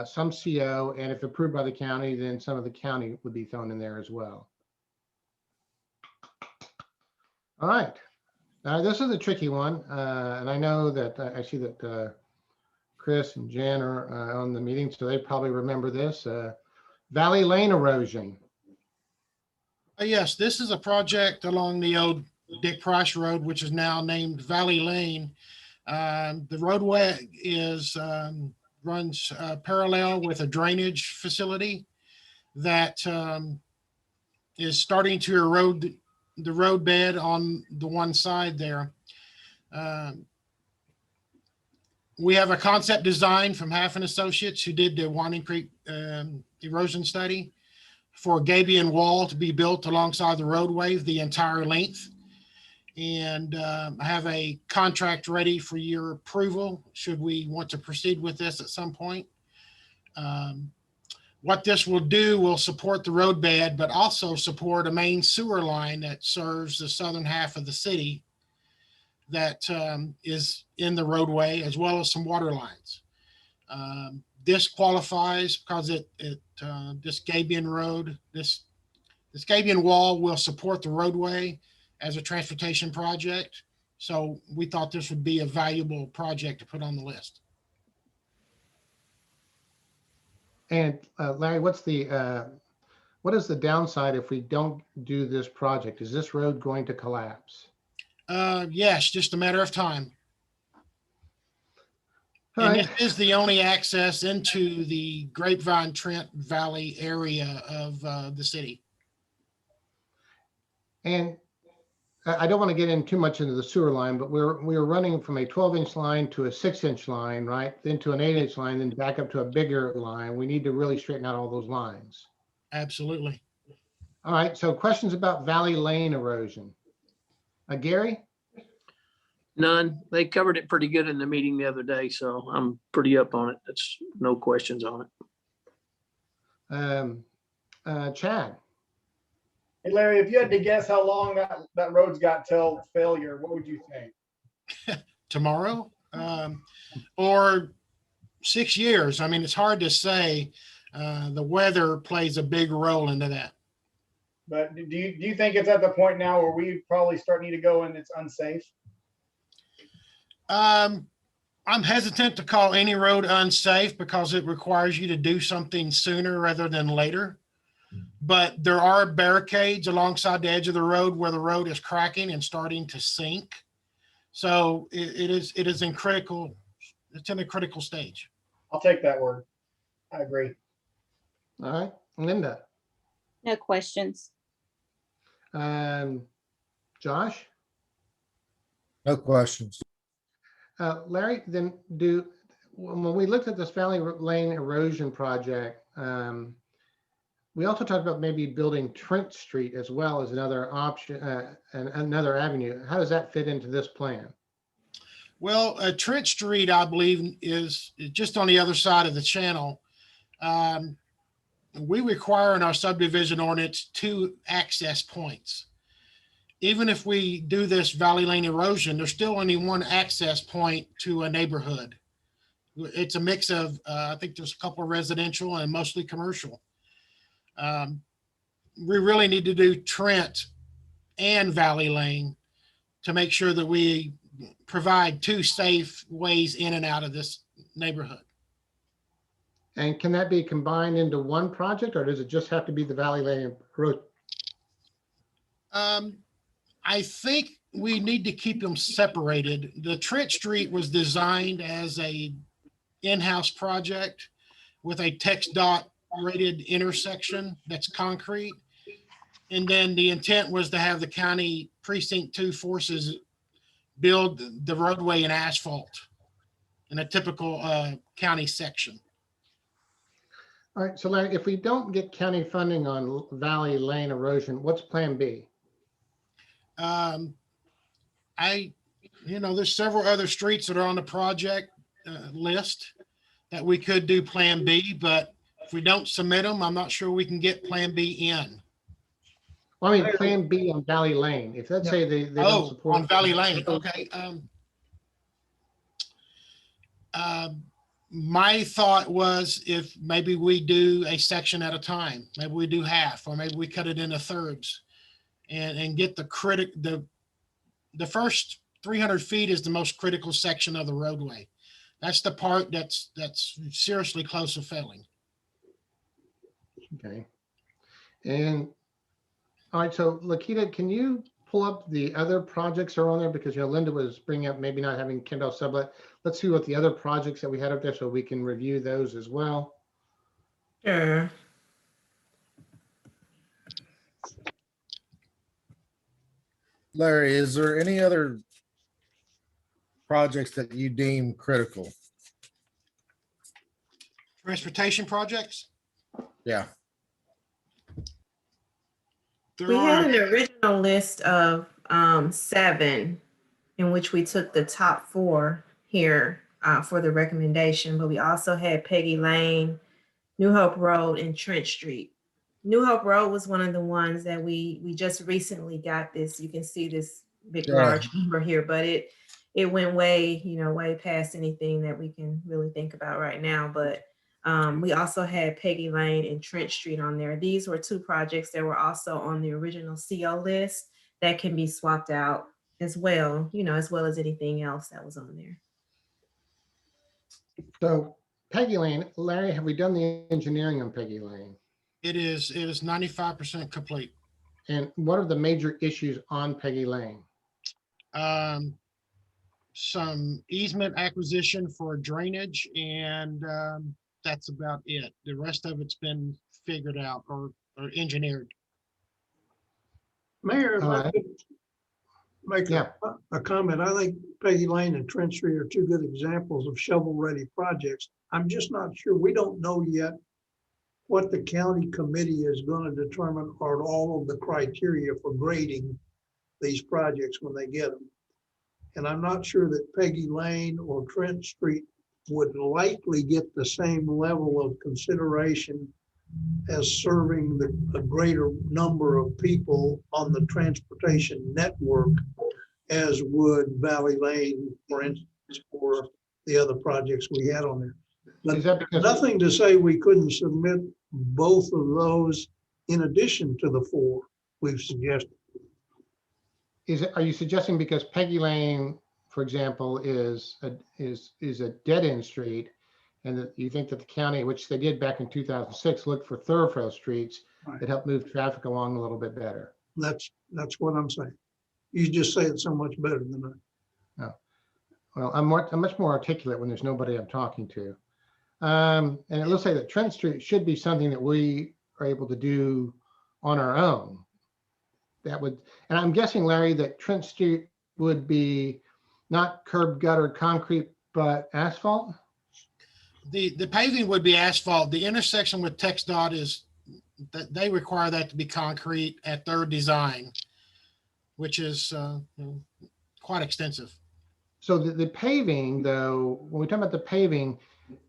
some CO, and if approved by the county, then some of the county would be thrown in there as well. All right. This is a tricky one, and I know that I see that Chris and Jen are on the meeting, so they probably remember this. Valley Lane erosion. Yes, this is a project along the old Dick Price Road, which is now named Valley Lane. The roadway runs parallel with a drainage facility that is starting to erode the road bed on the one side there. We have a concept design from Half Associates who did the Winding Creek erosion study for a gabion wall to be built alongside the roadway the entire length. And I have a contract ready for your approval should we want to proceed with this at some point. What this will do will support the roadbed, but also support a main sewer line that serves the southern half of the city that is in the roadway, as well as some water lines. This qualifies because this gabion road, this gabion wall will support the roadway as a transportation project. So we thought this would be a valuable project to put on the list. And Larry, what is the downside if we don't do this project? Is this road going to collapse? Yes, just a matter of time. All And right. this is the only access into the Grapevine Trent Valley area of the city. And I don't want to get in too much into the sewer line, but we're running from a 12-inch line to a 6-inch line, right? Then to an 8-inch line, then back up to a bigger line. We need to really straighten out all those lines. Absolutely. All right. So questions about Valley Lane erosion. Gary? None. They covered it pretty good in the meeting the other day, so I'm pretty up on it. That's no questions on it. Chad? Hey Larry, if you had to guess how long that road's got till failure, what would you think? Tomorrow, or 6 years. I mean, it's hard to say. The weather plays a big role into that. But do you think it's at the point now where we probably need to go and it's unsafe? I'm hesitant to call any road unsafe because it requires you to do something sooner rather than later. But there are barricades alongside the edge of the road where the road is cracking and starting to sink. So it is it's in a critical stage. I'll take that word. I agree. All right. Linda? No questions. Josh? No questions. Larry, then when we looked at this Valley Lane erosion project, we also talked about maybe building Trent Street as well as another option, and another avenue. How does that fit into this plan? Well, Trent Street, I believe, is just on the other side of the channel. We require in our subdivision ordinance 2 access points. Even if we do this Valley Lane erosion, there's still only 1 access point to a neighborhood. It's a mix of, I think there's a couple of residential and mostly commercial. We really need to do Trent and Valley Lane to make sure that we provide 2 safe ways in and out of this neighborhood. And can that be combined into one project, or does it just have to be the Valley Lane road? I think we need to keep them separated. The Trent Street was designed as a in-house project with a text dot rated intersection that's concrete. And then the intent was to have the county precinct 2 forces build the roadway in asphalt in a typical county section. All right, so Larry, if we don't get county funding on Valley Lane erosion, what's plan B? There's several other streets that are on the project list that we could do plan B, but if we don't submit them, I'm not sure we can get plan B in. Well, I mean, Plan B on Valley Lane, if let's say they don't Oh, support. on Valley Lane, okay. My thought was if maybe we do a section at a time, maybe we do half, or maybe we cut it into thirds and get the first 300 feet is the most critical section of the roadway. That's the part that's seriously close to failing. Okay. And, all right, so Lakita, can you pull up the other projects that are on there? Because, Linda was bringing up maybe not having Kendall Sublet. Let's see what the other projects that we had up there so we can review those as well. Sure. Larry, is there any other projects that you deem critical? Transportation projects? Yeah. There We had are, an original list of 7 in which we took the top 4 here for the recommendation, but we also had Peggy Lane, New Hope Road, and Trent Street. New Hope Road was one of the ones that we just recently got this. You can see this big, Yeah. large number here, but it went way, way past anything that we can really think about right now. But we also had Peggy Lane and Trent Street on there. These were 2 projects that were also on the original CO list that can be swapped out as well, as well as anything else that was on there. So Peggy Lane, Larry, have we done the engineering on Peggy Lane? it is 95% complete. And what are the major issues on Peggy Lane? Some easement acquisition for drainage, and that's about it. The rest of it's been figured out or engineered. Mayor, if I could make Yeah. a comment. I think Peggy Lane and Trent Street are 2 good examples of shovel-ready projects. I'm just not sure. We don't know yet what the county committee is going to determine are all of the criteria for grading these projects when they get them. And I'm not sure that Peggy Lane or Trent Street would likely get the same level of consideration as serving a greater number of people on the transportation network as would Valley Lane, for instance, or the other projects we had on there. But Is that because nothing to say we couldn't submit both of those in addition to the 4 we've suggested. are you suggesting because Peggy Lane, for example, is a dead end street, and that you think that the county, which they did back in 2006, looked for thoroughfare streets Right. that help move traffic along a little bit better? That's what I'm saying. You just say it so much better than I. Well, I'm much more articulate when there's nobody I'm talking to. And it looks like that Trent Street should be something that we are able to do on our own. That would, and I'm guessing, Larry, that Trent Street would be not curb gutter concrete, but asphalt? The paving would be asphalt. The intersection with TxDOT is that they require that to be concrete at their design, which is quite extensive. So the paving, though, when we talk about the paving,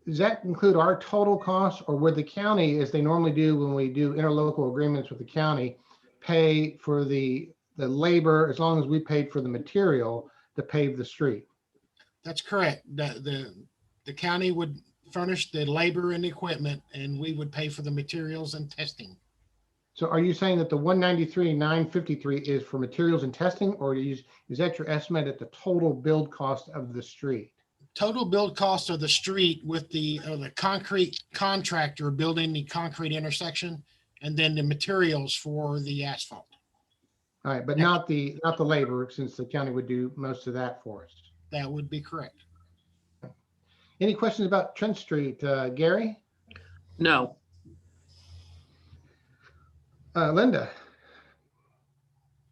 does that include our total cost, or would the county, as they normally do when we do interlocal agreements with the county, pay for the labor as long as we paid for the material to pave the street? That's correct. The county would furnish the labor and equipment, and we would pay for the materials and testing. So are you saying that the 193,953 is for materials and testing, or is that your estimate at the total build cost of the street? Total build cost of the street with the concrete contractor building the concrete intersection, and then the materials for the asphalt. All right, but not the labor, since the county would do most of that for us. That would be correct. Any questions about Trent Street, Gary? No. Linda?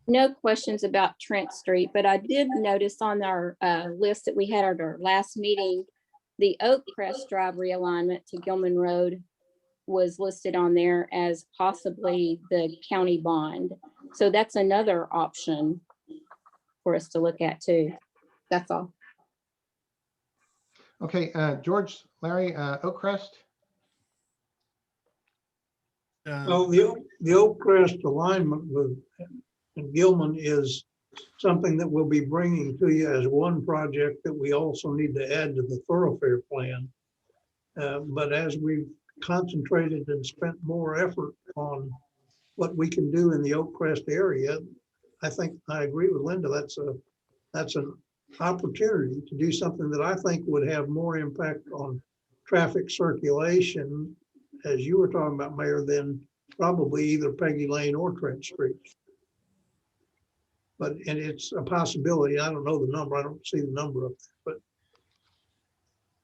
No questions about Trent Street, but I did notice on our list that we had at our last meeting, the Oak Crest Drive realignment to Gilman Road was listed on there as possibly the county bond. So that's another option for us to look at too. That's all. Okay, George, Larry, Oak Crest? Well, the Oak Crest alignment with Gilman is something that we'll be bringing to you as one project that we also need to add to the thoroughfare plan. But as we've concentrated and spent more effort on what we can do in the Oak Crest area, I think I agree with Linda. That's an opportunity to do something that I think would have more impact on traffic circulation, as you were talking about, Mayor, than probably either Peggy Lane or Trent Street. But, and it's a possibility. I don't know the number. I don't see the number up there, but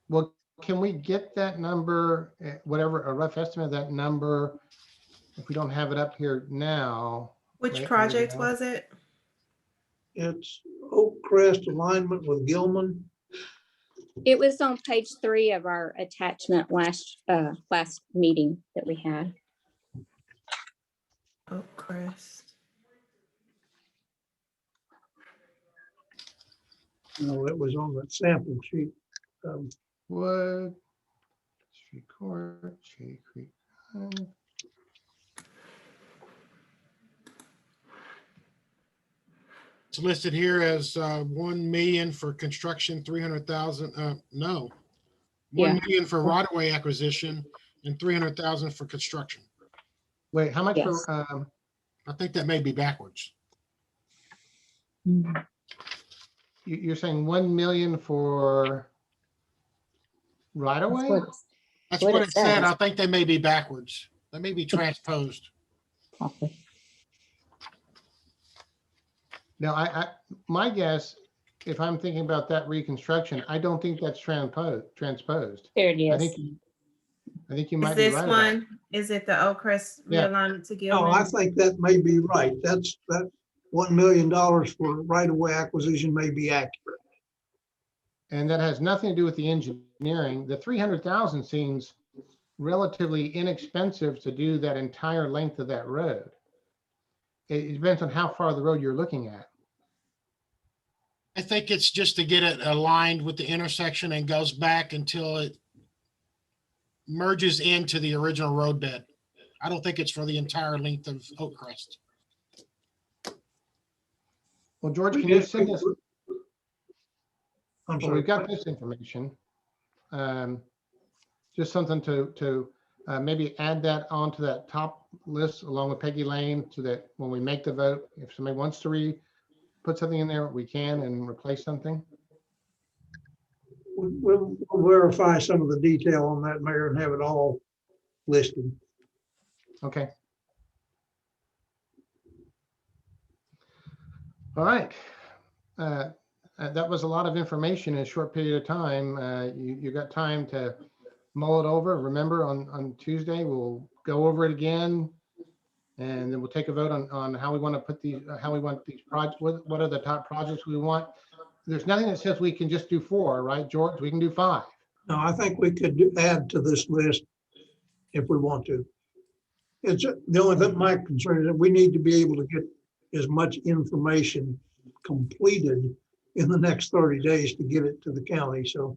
Well, can we get that number, whatever, a rough estimate of that number? If we don't have it up here now. Which right, project now? was it? it's Oak Crest alignment with Gilman. It was on page 3 of our attachment last meeting that we had. Oak Crest. No, it was on that sample sheet. Wood Street Court, Shady Creek. It's listed here as 1 million for construction, 300,000. No, 1 Yeah. million for right of way acquisition and 300,000 for construction. Wait, how much Yes. for, I think that may be backwards. you're saying 1 million for right away? That's What what it it said. says. I think they may be backwards. They may be transposed. No, my guess, if I'm thinking about that reconstruction, I don't think that's transposed. There it I is. think you Is might be this right. about it. one, is it the Oak Crest Yeah. realignment to No, I Gilman? think that may be right. That's, that $1 million for right-of-way acquisition may be accurate. And that has nothing to do with the engineering. The 300,000 seems relatively inexpensive to do that entire length of that road. It depends on how far the road you're looking at. I think it's just to get it aligned with the intersection and goes back until it merges into the original road bed. I don't think it's for the entire length of Oak Crest. Well, George, can you send us, I'm well, sorry. we've got this information. Just something to maybe add that onto that top list along with Peggy Lane so that when we make the vote, if somebody wants to put something in there, we can and replace something. We'll verify some of the detail on that, Mayor, and have it all listed. Okay. All right. That was a lot of information in a short period of time. You got time to mull it over. Remember, on Tuesday, we'll go over it again. And then we'll take a vote on how we want to put these, how we want these projects, what are the top projects we want. There's nothing that says we can just do 4, right, George? We can do 5. No, I think we could add to this list if we want to. It's the only thing my concern is that we need to be able to get as much information completed in the next 30 days to get it to the county. So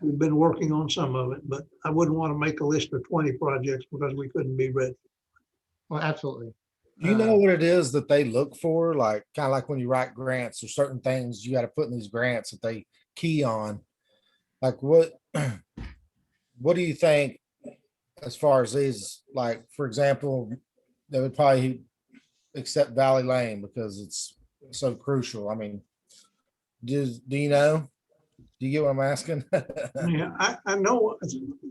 we've been working on some of it, but I wouldn't want to make a list of 20 projects because we couldn't be ready. Well, absolutely. Do you know what it is that they look for? Like, kind of like when you write grants or certain things you got to put in these grants that they key on. Like what do you think as far as these, like, for example, they would probably accept Valley Lane because it's so crucial. I mean, do you know? Do you get what I'm asking? Yeah, I know,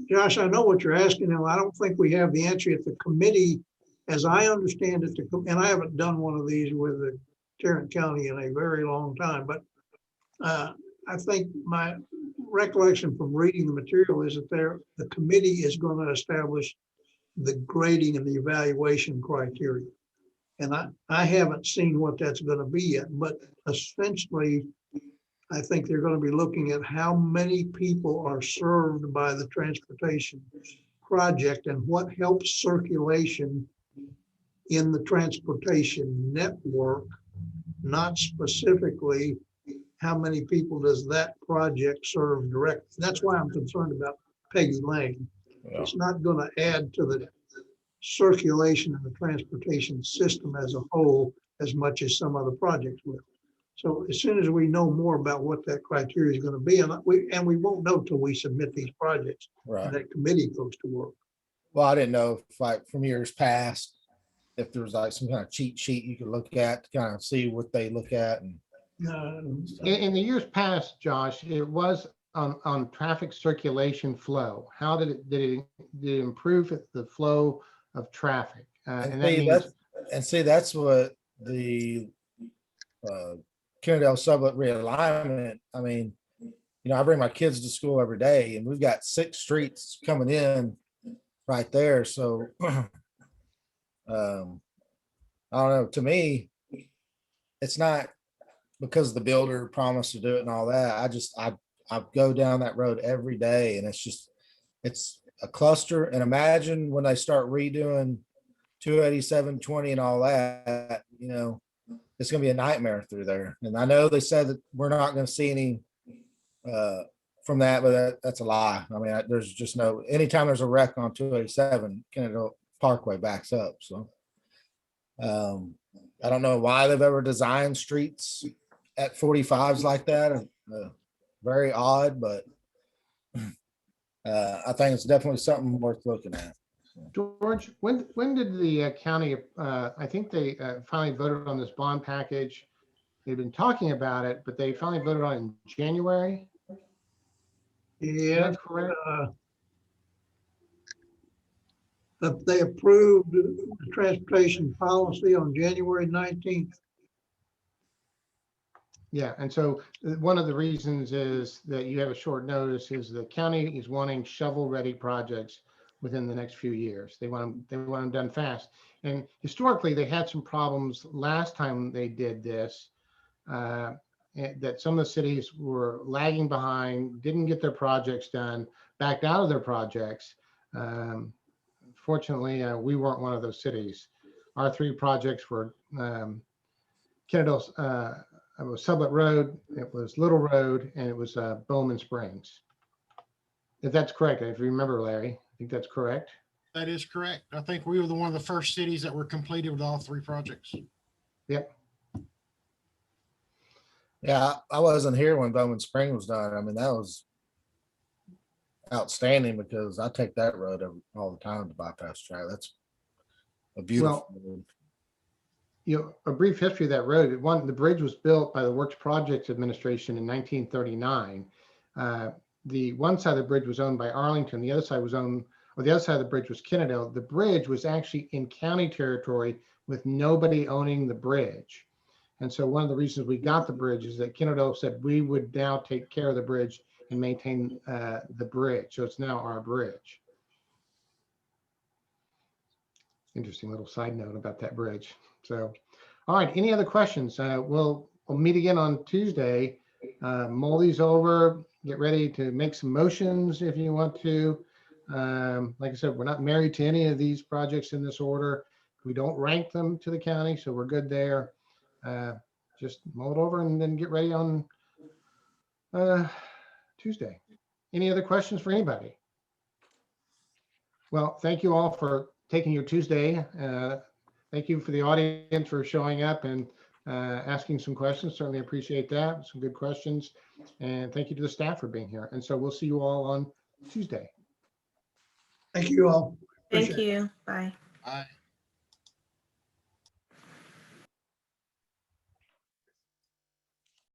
Josh, I know what you're asking, and I don't think we have the answer at the committee. As I understand it, and I haven't done one of these with the Tarrant County in a very long time, but I think my recollection from reading the material is that the committee is going to establish the grading and the evaluation criteria. And I haven't seen what that's going to be yet, but essentially, I think they're going to be looking at how many people are served by the transportation project and what helps circulation in the transportation network, not specifically how many people does that project serve directly. That's why I'm concerned about Peggy Lane. Yeah. It's not going to add to the circulation in the transportation system as a whole as much as some other projects will. So as soon as we know more about what that criteria is going to be, and we won't know till we submit these projects and Right. that committee goes to work. Well, I didn't know if like from years past, if there was like some kind of cheat sheet you could look at to kind of see what they look at and. In the years past, Josh, it was on traffic circulation flow. How did it improve the flow of traffic? And that means, That's what the Kennedale Sublet realignment. I mean, I bring my kids to school every day, and we've got 6 streets coming in right there. So, I don't know. To me, it's not because the builder promised to do it and all that. I go down that road every day, and it's a cluster. And imagine when they start redoing 287, 20 and all that, it's going to be a nightmare through there. And I know they said that we're not going to see any from that, but that's a lie. I mean, there's just anytime there's a wreck on 287, Kennedale Parkway backs up. So I don't know why they've ever designed streets at 45s like that. Very odd, but I think it's definitely something worth looking at. George, when did the county, I think they finally voted on this bond package. They've been talking about it, but they finally voted on it in January. Yeah, That's correct. They approved the transportation policy on January 19th. Yeah, and so one of the reasons is that you have a short notice is the county is wanting shovel-ready projects within the next few years. They want them done fast. And historically, they had some problems last time they did this, that some of the cities were lagging behind, didn't get their projects done, backed out of their projects. Fortunately, we weren't one of those cities. Our 3 projects were Kennedale's, it was Sublet Road, it was Little Road, and it was Bowman Springs. If that's correct, if you remember, Larry, I think that's correct. That is correct. I think we were one of the first cities that were completed with all 3 projects. Yep. Yeah, I wasn't here when Bowman Spring was done. I mean, that was outstanding because I take that road all the time to bypass track. That's a beautiful road. A brief history of that road. The bridge was built by the Works Projects Administration in 1939. The one side of the bridge was owned by Arlington. The other side was the other side of the bridge was Kennedale. The bridge was actually in county territory with nobody owning the bridge. And so one of the reasons we got the bridge is that Kennedale said we would now take care of the bridge and maintain the bridge. So it's now our bridge. Interesting little side note about that bridge. So, all right, any other questions? We'll meet again on Tuesday. Mull these over, get ready to make some motions if you want to. Like I said, we're not married to any of these projects in this order. We don't rank them to the county, so we're good there. Just mull it over and then get ready on Tuesday. Any other questions for anybody? Well, thank you all for taking your Tuesday. Thank you for the audience for showing up and asking some questions. Certainly appreciate that. Some good questions. And thank you to the staff for being here. And so we'll see you all on Tuesday. Thank you all. Thank Appreciate it. you. Bye. Bye.